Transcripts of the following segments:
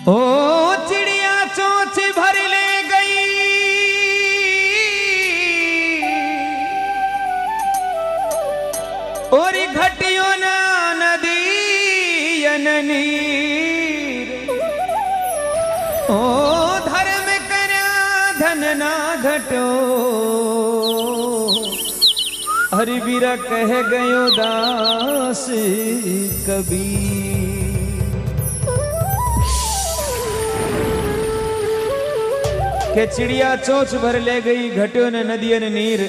ओ चिड़िया चोंच भर ले गई और घटियो ना नदी नीर। ओ धर्म करा धन ना घटो हरि बीरा कह गयो दास कबीर। के चिड़िया चोंच भर ले गई घट्यो न नदियन नीर।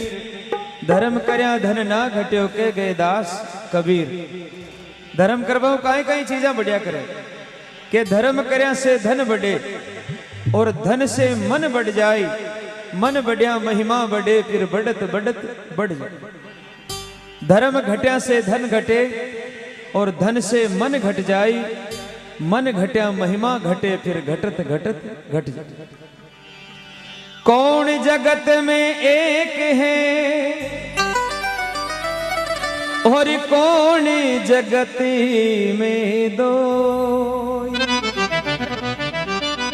धर्म करया धन ना घट्यो के गए दास कबीर। धर्म करवाओ काई काई चीजा बढ़िया करे के धर्म करया से धन बढ़े और धन से मन बढ़ जाए। मन बढ़िया महिमा बढ़े फिर बढ़त बढ़त बढ़ जाए। धर्म घट्या से धन घटे और धन से मन घट जाए। मन घट्या महिमा घटे फिर घटत घटत घट जाए। कौन जगत में एक है और कौन जगत में दो।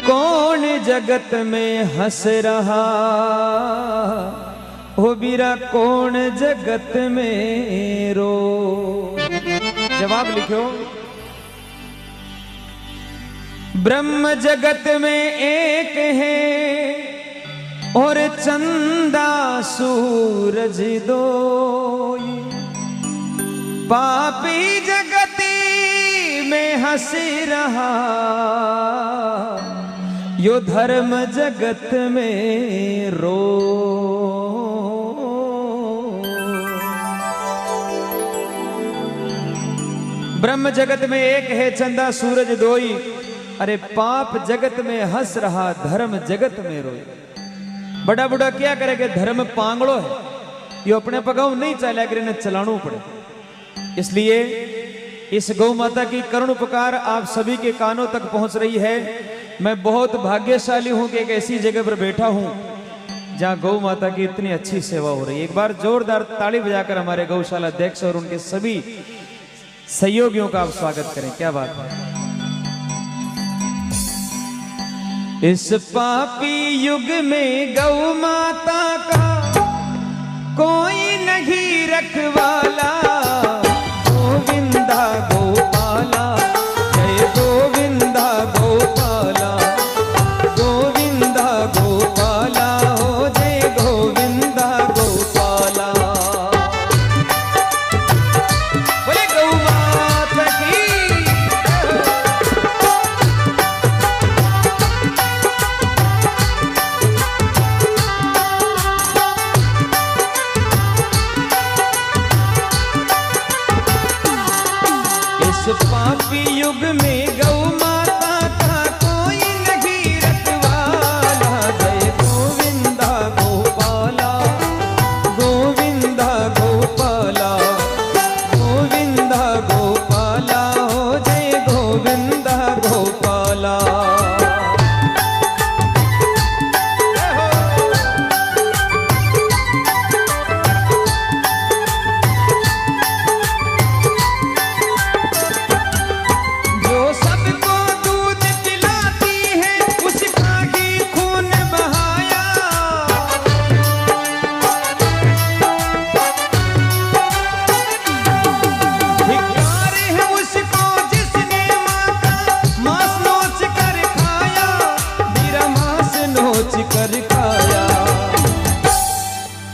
कौन जगत में हंस रहा हो बीरा कौन जगत में रो। जवाब लिखो। ब्रह्म जगत में एक है और चंदा सूरज दो। पापी जगती में हंस रहा यो धर्म जगत में रो। ब्रह्म जगत में एक है चंदा सूरज दोई। अरे पाप जगत में हंस रहा धर्म जगत में रोई। बड़ा बुढ़ा क्या करेगा धर्म पांगड़ो है यो अपने पगाऊ नहीं चला कर इन्हें चलाना पड़े। इसलिए इस गौ माता की करुण उपकार आप सभी के कानों तक पहुंच रही है। मैं बहुत भाग्यशाली हूं कि एक ऐसी जगह पर बैठा हूं जहां गौ माता की इतनी अच्छी सेवा हो रही है। एक बार जोरदार ताली बजाकर हमारे गौशाला अध्यक्ष और उनके सभी सहयोगियों का आप स्वागत करें। क्या बात है। इस पापी युग में गौ माता का कोई नहीं रखवाला। गोविंदा गोपाला जय गोविंदा गोपाला। गोविंदा गोपाला हो जय गोविंदा गोपाला। बोले गौ माता की। पापी युग में गौ माता का कोई नहीं रखवाला। जय गोविंदा गोपाला गोविंदा गोपाला। गोविंदा गोपाला हो जय गोविंदा गोपाला।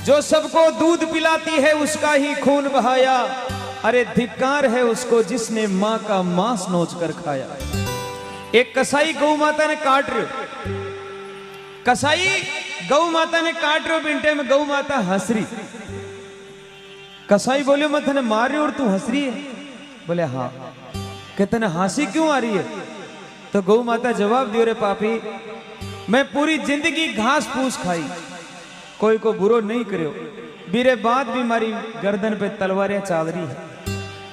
जो सबको दूध पिलाती है उसका ही खून बहाया। अरे धिक्कार है उसको जिसने मां का मांस नोच कर खाया। एक कसाई गौ माता ने काट रहे। कसाई गौ माता ने काट रहे बिंटे में गौ माता हंस रही। कसाई बोले मैं तने मार रही और तू हंस रही है। बोले हाँ। कहते ना हंसी क्यों आ रही है। तो गौ माता जवाब दियो रे पापी मैं पूरी जिंदगी घास फूस खाई कोई को बुरो नहीं करो। बीरे बाद भी मारी गर्दन पे तलवारें चाल रही है।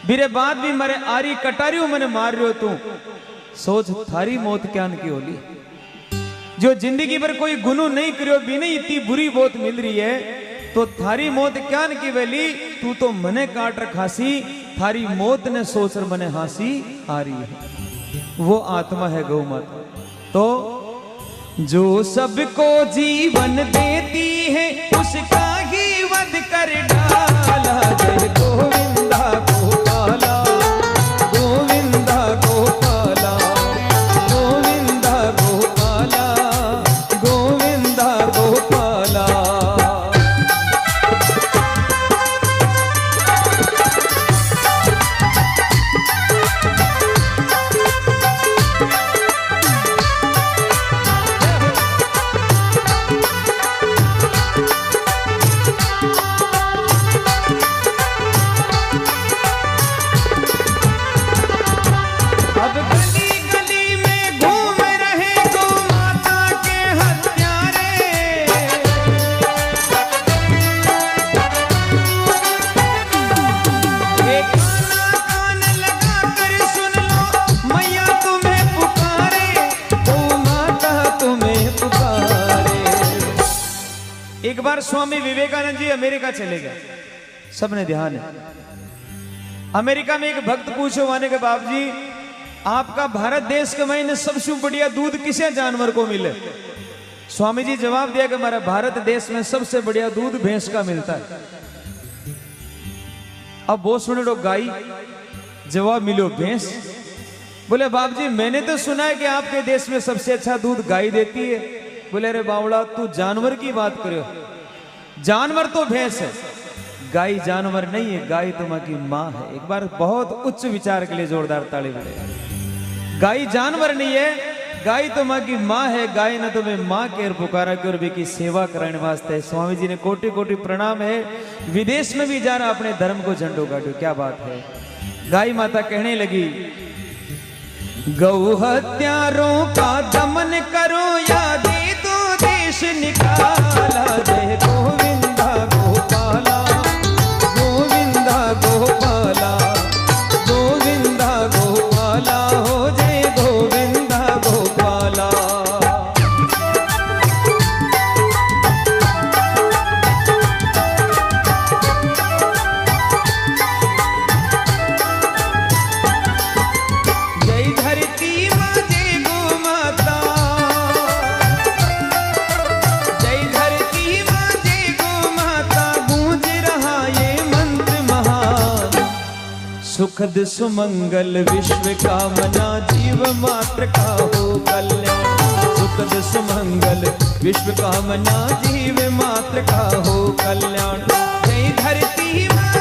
बीरे बाद भी मारे आरी कटारियों मैंने मार रहे हो तू। सोच थारी मौत क्या की होली। जो जिंदगी पर कोई गुनू नहीं करो भी नहीं इतनी बुरी मौत मिल रही है तो थारी मौत क्या की वेली। तू तो मने काट रखासी थारी मौत ने सोच मने हासी आ रही है। वो आत्मा है गौ माता। तो जो सबको जीवन देती है उसका ही वध कर डाला। जय गोविंदा गोपाला, गोविंदा गोपाला, गोविंदा गोपाला, गोविंदा गोपाला। एक बार स्वामी विवेकानंद जी अमेरिका चले गए, सबने ध्यान है। अमेरिका में एक भक्त पूछो माने के बाप जी आपका भारत देश के महीने सबसे बढ़िया दूध किसे जानवर को मिले? स्वामी जी जवाब दिया कि हमारा भारत देश में सबसे बढ़िया दूध भैंस का मिलता है। अब वो सुने लो गाय, जवाब मिलो भैंस। बोले बाप जी मैंने तो सुना है कि आपके देश में सबसे अच्छा दूध गाय देती है। बोले अरे बावड़ा तू जानवर की बात करो, जानवर तो भैंस है, गाय जानवर नहीं है, गाय तुम्हारी माँ है। एक बार बहुत उच्च विचार के लिए जोरदार ताली बजाएं। गाय जानवर नहीं है, गाय तुम्हारी माँ है। गाय ने तुम्हें माँ के पुकारा की और भी की सेवा कराने वास्ते। स्वामी जी ने कोटि कोटि प्रणाम है। विदेश में भी जा रहा अपने धर्म को झंडो गाड़ो, क्या बात है। गाय माता कहने लगी गौ हत्यारों का दमन करो या दे दो देश निकाला। जय गोविंदा गोपाला, गोविंदा गोपाला, गोविंदा गोपाला, हो जय गोविंदा गोपाला। जय धरती माँ जय गो माता, जय धरती माँ जय गो माता, गूंज रहा ये मंत्र महान। सुखद सुमंगल विश्व कामना, जीव मात्र का हो कल्याण। सुखद सुमंगल विश्व कामना, जीव मात्र का हो कल्याण। जय धरती माँ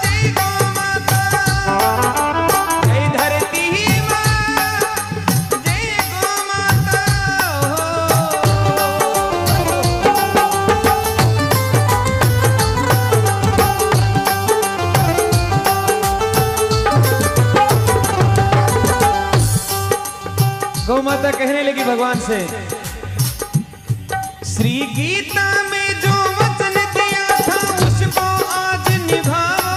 जय गो माता, जय धरती माँ जय गो माता। गौ माता कहने लगी भगवान से श्री गीता में जो वचन दिया था उसको आज निभाओ।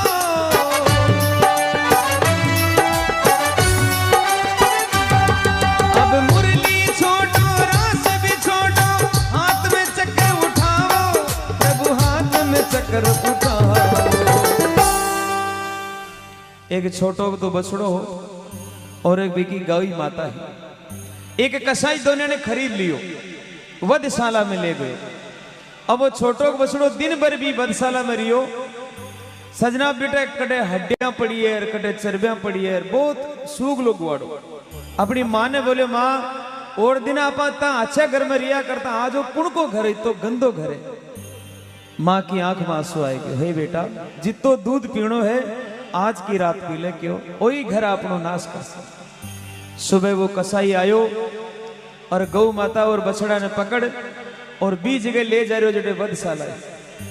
अब मुरली छोड़ो रास भी छोड़ो, हाथ में चक्र उठाओ, प्रभु हाथ में चक्र उठाओ। एक छोटो तो बछड़ो हो और एक बिकी गाय माता है। एक कसाई दोनों ने खरीद लियो, वधशाला में ले गए। अब वो छोटो बछड़ो दिन भर भी वधशाला में रियो। सजना बेटा कटे हड्डियां पड़ी है, कटे चर्बियां पड़ी है, बहुत सूग लोग वाड़ो। अपनी माँ ने बोले माँ और दिन आप अच्छा घर में रिया करता, आज वो कुण को घर है तो गंदो घर है। माँ की आंख में आंसू आएगी, हे बेटा जितो दूध पीणो है आज की रात पी ले, क्यों वही घर आपनो नाश कर। सुबह वो कसाई आयो और गौ माता और बछड़ा ने पकड़ और बी जगह ले जा रहे हो जटे वधशाला।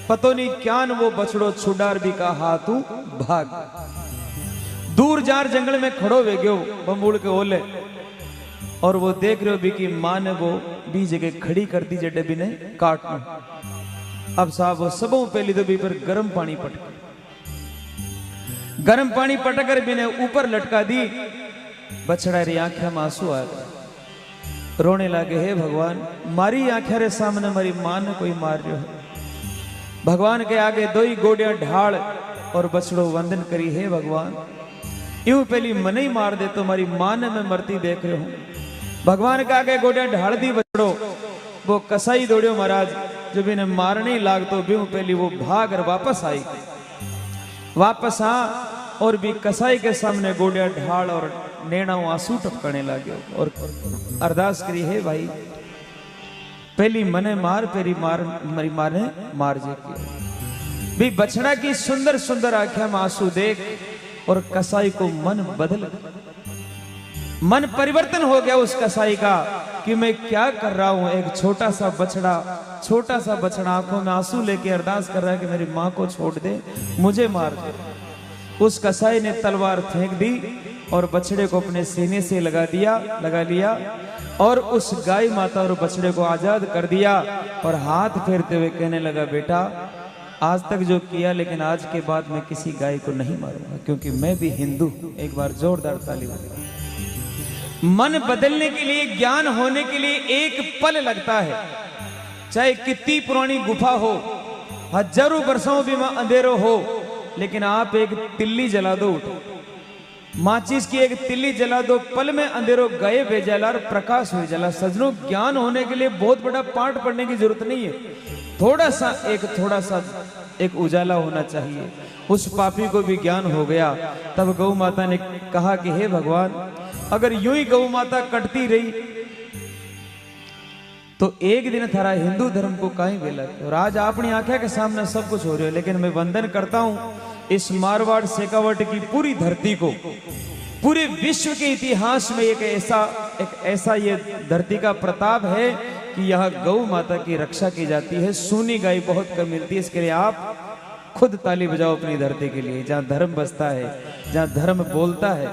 पतो नहीं क्या न वो बछड़ो छुडार भी का हाथू भाग। दूर जार जंगल में खड़ो वे गयो बंबूड़ के ओले, और वो देख रहे हो भी की माँ ने वो बी जगह खड़ी कर दी जटे भी ने काटना। अब साहब वो सबों पहली तो भी पर गर्म पानी पटक, गर्म पानी पटकर भी ने ऊपर लटका दी। बछड़ा री आंखें में आंसू आ गए, रोने लगे हे भगवान मारी आंखें रे सामने मारी मां ने कोई मार रहा है। भगवान के आगे दो ही गोड़ियां ढाल और बछड़ो वंदन करी, हे भगवान यूं पहली मन ही मार दे तो मारी मां ने मैं मरती देख रहे हूं। भगवान का आगे गोड़िया ढाल दी बछड़ो, वो कसाई दौड़ियो महाराज, जब इन्हें मारने लाग तो भी पहली वो भाग और वापस आई, वापस आ और भी कसाई के सामने गोड़िया ढाल और नैना आंसू टपकने लगे और अरदास करी, है भाई पहली मने मार, पेरी मार मरी माने मार जे की भी बछड़ा की सुंदर सुंदर आंखें में आंसू देख और कसाई को मन बदल, मन परिवर्तन हो गया उस कसाई का कि मैं क्या कर रहा हूं। एक छोटा सा बछड़ा आंखों में आंसू लेके अरदास कर रहा है कि मेरी मां को छोड़ दे, मुझे मार दे। उस कसाई ने तलवार फेंक दी और बछड़े को अपने सीने से लगा लिया और उस गाय माता और बछड़े को आजाद कर दिया और हाथ फेरते हुए कहने लगा, बेटा आज तक जो किया, लेकिन आज के बाद मैं किसी गाय को नहीं मारूंगा क्योंकि मैं भी हिंदू। एक बार जोरदार ताली बजाइए। मन बदलने के लिए, ज्ञान होने के लिए एक पल लगता है, चाहे कितनी पुरानी गुफा हो, हजारों वर्षों भी अंधेरों हो, लेकिन आप एक तिल्ली जला दो, माचिस की एक तिल्ली जला दो, पल में अंधेरों गए बेजला और प्रकाश हो जला। सजनों, ज्ञान होने के लिए बहुत बड़ा पाठ पढ़ने की जरूरत नहीं है, थोड़ा सा एक उजाला होना चाहिए। उस पापी को भी ज्ञान हो गया। तब गौ माता ने कहा कि हे भगवान, अगर यूं ही गौ माता कटती रही तो एक दिन थारा हिंदू धर्म को कहीं वेला। और आज अपनी आंखें के सामने सब कुछ हो रहा है, लेकिन मैं वंदन करता हूं इस मारवाड़ शेखावट की पूरी धरती को, पूरे विश्व के इतिहास में एक ऐसा ये धरती का प्रताप है कि यहाँ गौ माता की रक्षा की जाती है। सूनी गाय बहुत कम मिलती है, इसके लिए आप खुद ताली बजाओ अपनी धरती के लिए, जहाँ धर्म बसता है, जहाँ धर्म बोलता है।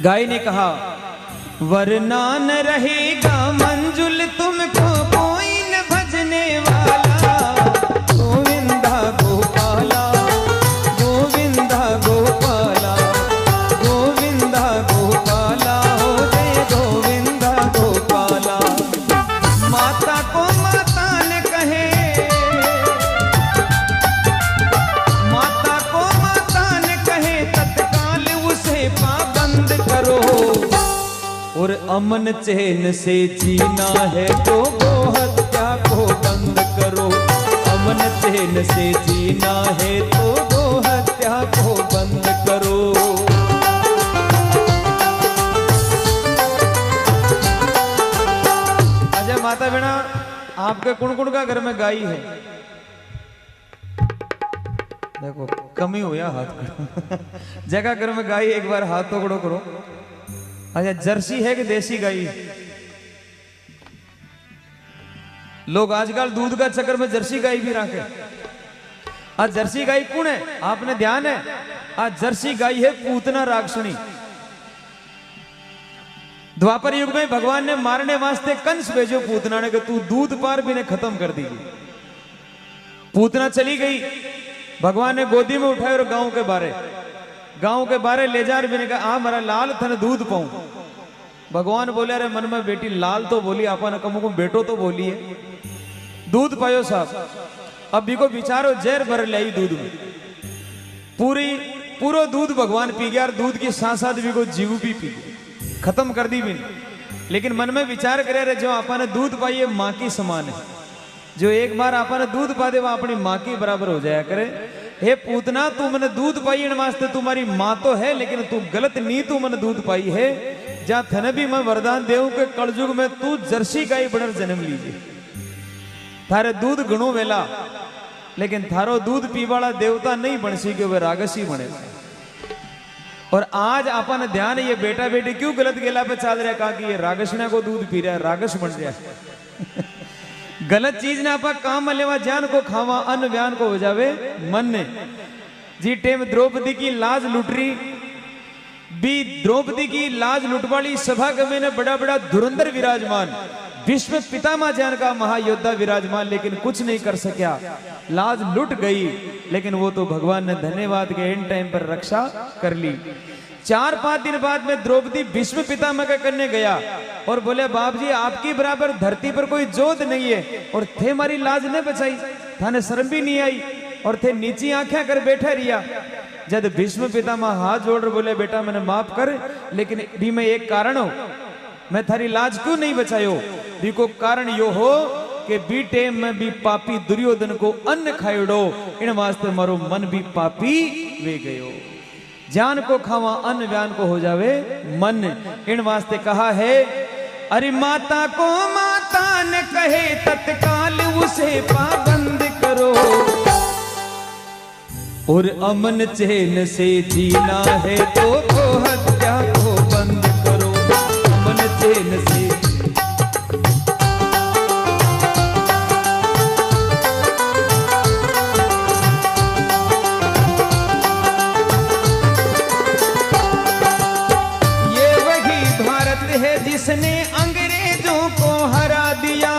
गाय ने कहा, वरना न रहेगा मंजुल तुमको कोई न भजने वाला, गोविंदा गोपाला, गोविंदा गोपाला, गोविंदा गोपाला, हो जय गोविंदा गोपाला। माता को माता ने कहे, माता को माता ने कहे, तत्काल उसे पाबंद करो और अमन चैन से जीना है तो गोहत्या को बंद करो। अमन चैन से जीना है तो गोहत्या को बंद करो। अजय माता बहना, आपके कुण का घर में गाय है, देखो कमी हुआ हाथ जगह घर में गाय, एक बार हाथ पकड़ो करो। अच्छा, जर्सी है कि देसी गाय? लोग आजकल दूध का चक्कर में जर्सी गाय भी रखे। आज जर्सी गाय कौन है? आपने ध्यान है, आज जर्सी गाय है पूतना राक्षणी। द्वापर युग में भगवान ने मारने वास्ते कंस भेजो पूतना ने कि तू दूध पार भी ने खत्म कर दीजिए। पूतना चली गई, भगवान ने गोदी में उठाए और गांव के बारे ले जा रहे, कहा आ मेरा लाल थन दूध पाऊं। भगवान बोले, अरे मन में बेटी लाल तो बोली, आपन कमो को बेटो तो बोली है, दूध पायो साहब। अब भी को विचारो जहर भर लाई दूध में, पूरो दूध भगवान पी गया और दूध की साथ साथ भी को जीव भी पी गया, खत्म कर दी भी। लेकिन मन में विचार करे, अरे जो आपने दूध पाई है माँ की समान है, जो एक बार आपने दूध पा दे वो अपनी माँ की बराबर हो जाया करे। हे पूतना, तू मैंने दूध पाई वास्ते तुम्हारी माँ तो है, लेकिन तू गलत नहीं, तू मैंने दूध पाई है। जा थने भी मैं वरदान देऊं के कलयुग में तू जर्सी गाय बनर जन्म लीजिए। थारे दूध गणो वेला, लेकिन थारो दूध पीवाला देवता नहीं बन सी, वे रागसी बने। और आज अपन ध्यान, ये बेटा बेटी क्यों गलत गेला पे चल रहा, कहा कि ये रागसना को दूध पी रहा है, रागस बन रहा है। गलत चीज ने आपा काम लेवा, जान को खावा, अन्न व्यान को हो जावे मन ने। जी टेम द्रौपदी की लाज लुट रही भी, द्रौपदी की लाज लुटवाली सभा गमे ने बड़ा बड़ा धुरंधर विराजमान, विश्व पितामह जान का महायोद्धा विराजमान, लेकिन कुछ नहीं कर सका, लाज लुट गई। लेकिन वो तो भगवान ने धन्यवाद के इन टाइम पर रक्षा कर ली। 4-5 दिन बाद में द्रौपदी भीष्म पितामह का करने गया और बोले, बाप जी आपकी बराबर धरती पर कोई जोध नहीं है और थे हमारी लाज नहीं बचाई, थाने शर्म भी नहीं आई। और थे नीची आंखें कर बैठे रिया। जब भीष्म पितामह हाथ जोड़ बोले बेटा मैंने माफ कर, लेकिन भी मैं एक कारण हो, मैं थारी लाज क्यों नहीं बचायो? देखो कारण यो हो कि बी टेम में भी पापी दुर्योधन को अन्न खायड़ो, इन वास्ते मारो मन भी पापी वे गयो। जान को खावा अन्न व्यान को हो जावे मन, इन वास्ते कहा है अरे माता को माता ने कहे तत्काल उसे पाबंद करो, और अमन चैन से जीना है तो हत्या को बंद करो। अमन चैन से ये वही भारत है जिसने अंग्रेजों को हरा दिया।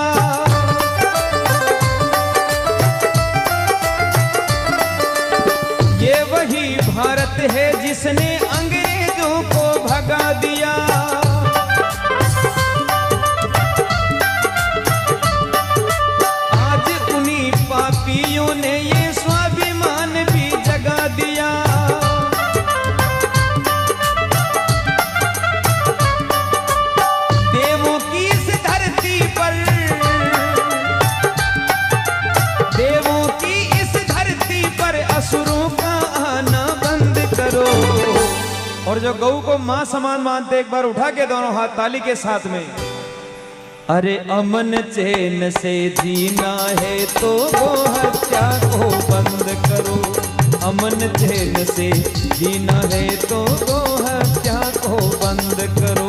ये वही भारत है जिसने अंग्रेजों को भगा दिया। आज उन्हीं पापियों ने ये स्वाभिमान भी जगा दिया। देवों की इस धरती पर, देवों की इस धरती पर असुरों का आना बंद करो। और जो गऊ को मां समान मानते एक बार उठा के दोनों हाथ ताली के साथ में, अरे अमन चैन से जीना है तो वो हत्या को बंद करो। अमन चैन से जीना है तो वो हत्या को बंद करो।